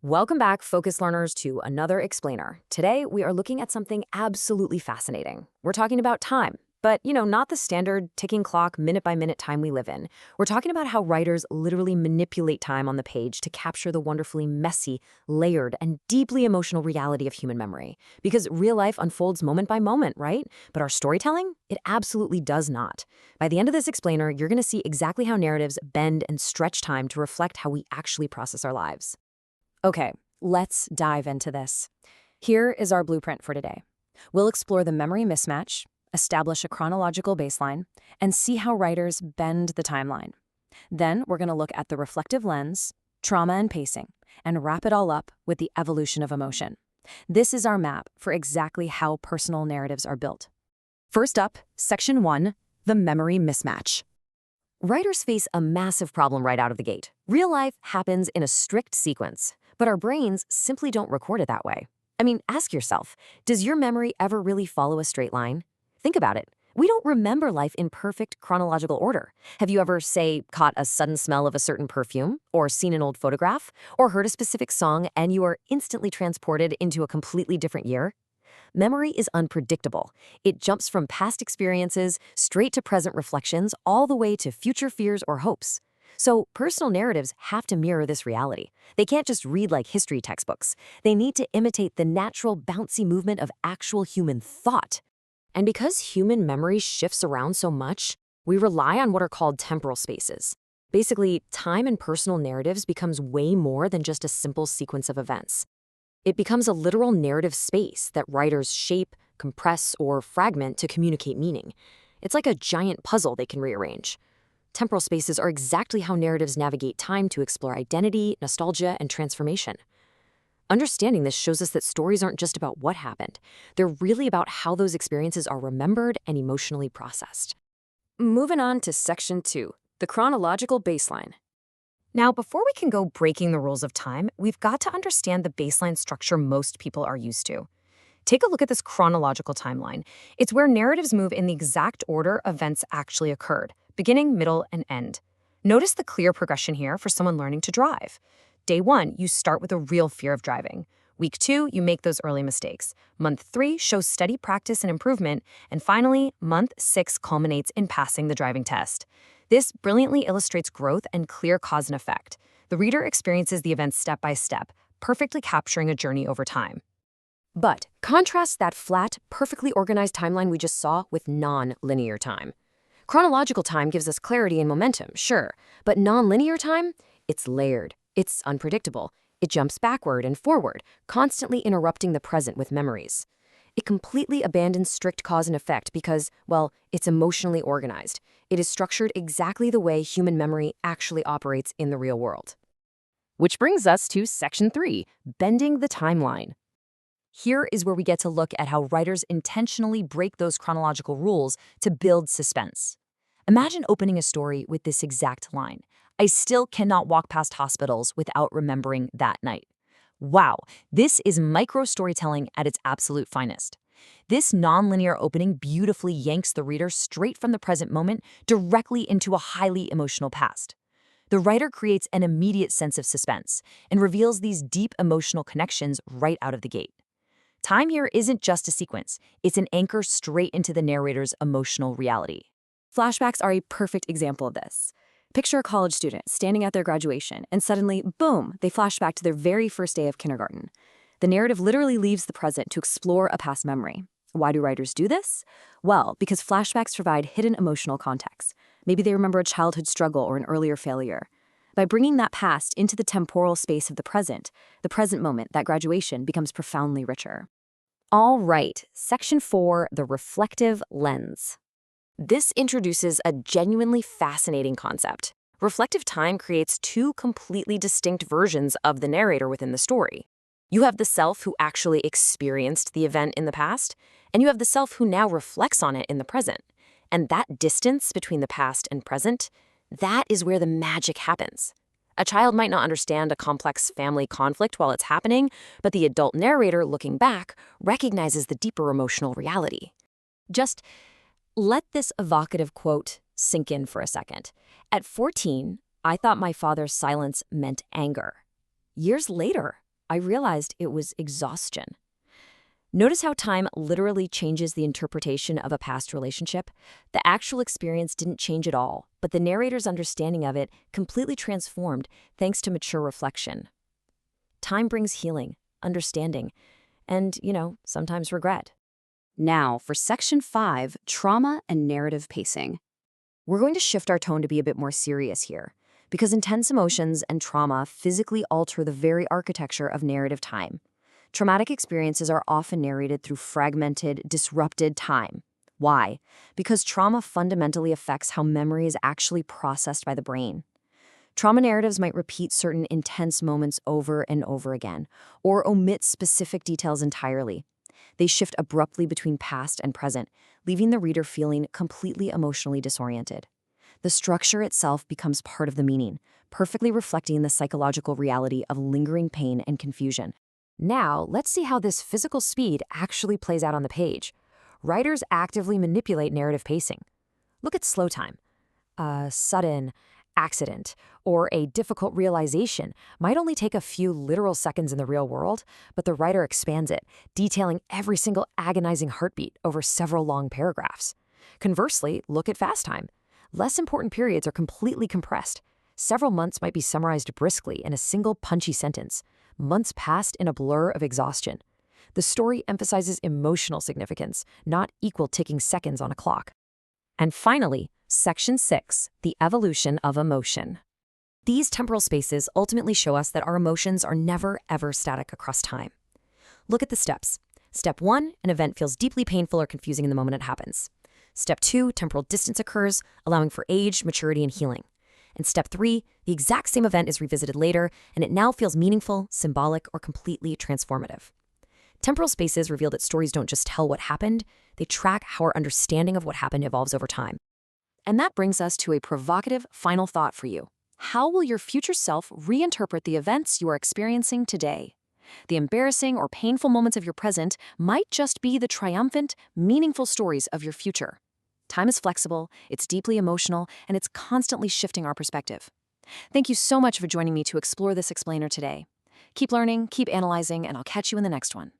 Welcome back, Focus Learners, to another explainer. Today, we are looking at something absolutely fascinating. We're talking about time, but, not the standard ticking clock, minute-by-minute time we live in. We're talking about how writers literally manipulate time on the page to capture the wonderfully messy, layered, and deeply emotional reality of human memory. Because real life unfolds moment by moment, right? But our storytelling? It absolutely does not. By the end of this explainer, you're going to see exactly how narratives bend and stretch time to reflect how we actually process our lives. Okay, let's dive into this. Here is our blueprint for today. We'll explore the memory mismatch, establish a chronological baseline, and see how writers bend the timeline. Then we're going to look at the reflective lens, trauma and pacing, and wrap it all up with the evolution of emotion. This is our map for exactly how personal narratives are built. First up, Section 1, the memory mismatch. Writers face a massive problem right out of the gate. Real life happens in a strict sequence, but our brains simply don't record it that way. I mean, ask yourself, does your memory ever really follow a straight line? Think about it. We don't remember life in perfect chronological order. Have you ever, say, caught a sudden smell of a certain perfume, or seen an old photograph, or heard a specific song and you are instantly transported into a completely different year? Memory is unpredictable. It jumps from past experiences straight to present reflections, all the way to future fears or hopes. So personal narratives have to mirror this reality. They can't just read like history textbooks. They need to imitate the natural, bouncy movement of actual human thought. And because human memory shifts around so much, we rely on what are called temporal spaces. Basically, time in personal narratives becomes way more than just a simple sequence of events. It becomes a literal narrative space that writers shape, compress, or fragment to communicate meaning. It's like a giant puzzle they can rearrange. Temporal spaces are exactly how narratives navigate time to explore identity, nostalgia, and transformation. Understanding this shows us that stories aren't just about what happened. They're really about how those experiences are remembered and emotionally processed. Moving on to Section 2, the chronological baseline. Now, before we can go breaking the rules of time, we've got to understand the baseline structure most people are used to. Take a look at this chronological timeline. It's where narratives move in the exact order events actually occurred, beginning, middle, and end. Notice the clear progression here for someone learning to drive. Day 1, you start with a real fear of driving. Week 2, you make those early mistakes. Month 3 shows steady practice and improvement. And finally, month 6 culminates in passing the driving test. This brilliantly illustrates growth and clear cause and effect. The reader experiences the events step by step, perfectly capturing a journey over time. But contrast that flat, perfectly organized timeline we just saw with non-linear time. Chronological time gives us clarity and momentum, sure, but non-linear time? It's layered. It's unpredictable. It jumps backward and forward, constantly interrupting the present with memories. It completely abandons strict cause and effect because, well, it's emotionally organized. It is structured exactly the way human memory actually operates in the real world. Which brings us to Section 3, bending the timeline. Here is where we get to look at how writers intentionally break those chronological rules to build suspense. Imagine opening a story with this exact line: "I still cannot walk past hospitals without remembering that night." Wow, this is micro-storytelling at its absolute finest. This nonlinear opening beautifully yanks the reader straight from the present moment directly into a highly emotional past. The writer creates an immediate sense of suspense and reveals these deep emotional connections right out of the gate. Time here isn't just a sequence, it's an anchor straight into the narrator's emotional reality. Flashbacks are a perfect example of this. Picture a college student standing at their graduation, and suddenly, boom, they flash back to their very first day of kindergarten. The narrative literally leaves the present to explore a past memory. Why do writers do this? Well, because flashbacks provide hidden emotional context. Maybe they remember a childhood struggle or an earlier failure. By bringing that past into the temporal space of the present moment, that graduation becomes profoundly richer. All right, Section 4, the reflective lens. This introduces a genuinely fascinating concept. Reflective time creates two completely distinct versions of the narrator within the story. You have the self who actually experienced the event in the past, and you have the self who now reflects on it in the present. And that distance between the past and present, that is where the magic happens. A child might not understand a complex family conflict while it's happening, but the adult narrator looking back recognizes the deeper emotional reality. Just let this evocative quote sink in for a second. At 14, I thought my father's silence meant anger. Years later, I realized it was exhaustion. Notice how time literally changes the interpretation of a past relationship? The actual experience didn't change at all, but the narrator's understanding of it completely transformed thanks to mature reflection. Time brings healing, understanding, and, sometimes regret. Now, for Section 5, Trauma and Narrative Pacing. We're going to shift our tone to be a bit more serious here, because intense emotions and trauma physically alter the very architecture of narrative time. Traumatic experiences are often narrated through fragmented, disrupted time. Why? Because trauma fundamentally affects how memory is actually processed by the brain. Trauma narratives might repeat certain intense moments over and over again, or omit specific details entirely. They shift abruptly between past and present, leaving the reader feeling completely emotionally disoriented. The structure itself becomes part of the meaning, perfectly reflecting the psychological reality of lingering pain and confusion. Now, let's see how this physical speed actually plays out on the page. Writers actively manipulate narrative pacing. Look at slow time. A sudden accident or a difficult realization might only take a few literal seconds in the real world, but the writer expands it, detailing every single agonizing heartbeat over several long paragraphs. Conversely, look at fast time. Less important periods are completely compressed. Several months might be summarized briskly in a single punchy sentence. Months passed in a blur of exhaustion. The story emphasizes emotional significance, not equal ticking seconds on a clock. And finally, Section 6, the evolution of emotion. These temporal spaces ultimately show us that our emotions are never, ever static across time. Look at the steps. Step 1, an event feels deeply painful or confusing in the moment it happens. Step 2, temporal distance occurs, allowing for age, maturity, and healing. And Step 3, the exact same event is revisited later, and it now feels meaningful, symbolic, or completely transformative. Temporal spaces reveal that stories don't just tell what happened, they track how our understanding of what happened evolves over time. And that brings us to a provocative final thought for you. How will your future self reinterpret the events you are experiencing today? The embarrassing or painful moments of your present might just be the triumphant, meaningful stories of your future. Time is flexible, it's deeply emotional, and it's constantly shifting our perspective. Thank you so much for joining me to explore this explainer today. Keep learning, keep analyzing, and I'll catch you in the next one.